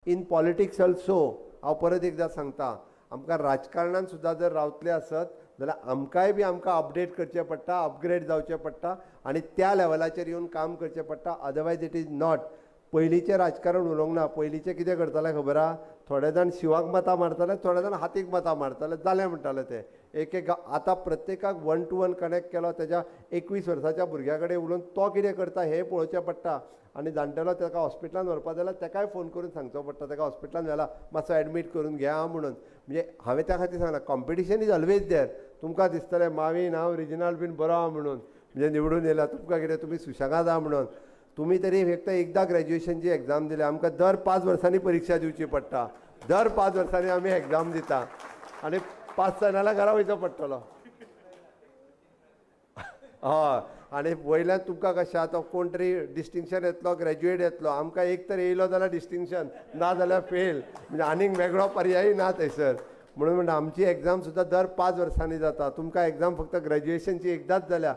In politics also हांव परत एकदा सांगता, आमकां राजकारणान सुद्दां जर रावतले आसत जाल्यार आमकांय बी आमकां अपडेट करचें पडटा, अपग्रेड जावचें पडटा आनी त्या लेवलाचेर येवन काम करचें पडटा. Otherwise it is not. पयलींचें राजकारण उलोवंक ना. पयलींचें कितें करताले खबर आहा? थोडे जाण शिवाक मतां मारताले, थोडे जाण हातीक मतां मारताले, जालें म्हणटाले ते. एक आतां प्रत्येकाक 1 to 1 कनेक्ट केलो. तेज्या 21 वर्साच्या भुरग्या कडेन उलोवन तो कितें करता हें पळोवचें पडटा. आनी जाणटेलो ताका हॉस्पिटलान व्हरपा जाल्यार ताकाय फोन करून सांगचो पडटा, ताका हॉस्पिटलान व्हेला मातसो एडमीट करून घ्या म्हणून. म्हणजे हांवें त्या खातीर सांगलां कॉम्पिटिशन इज ऑलवेज देर. तुमकां दिसतलें मावीन हांव रिजनल बीन बरो आहा म्हणून, म्हणजे निवडून येयला, तुमकां कितें तुमी सुशेगाद आहा म्हणून. तुमी तरी फक्त एकदां ग्रॅज्युएशनची एग्जाम दिल्या. आमकां दर 5 वर्सांनी परीक्षा दिवची पडटा. दर 5 वर्सांनी आमी एग्जाम दिता आनी पास जाल्यार घरा वयचो पडटलो. हय. आनी वयल्यान तुमकां कशें आतां कोण तरी डिस्टिंक्शन येतलो, ग्रॅज्युएट येतलो. आमकां एक तर येयलो जाल्यार डिस्टिंक्शन, ना जाल्यार फेल. म्हणजे आनीक वेगळो पर्याय ना थंयसर. म्हणून म्हणटा आमची एग्जाम सुद्दां दर 5 वर्सांनी जाता. तुमकां एग्जाम फक्त ग्रॅज्युएशनची एकदांच जाल्या.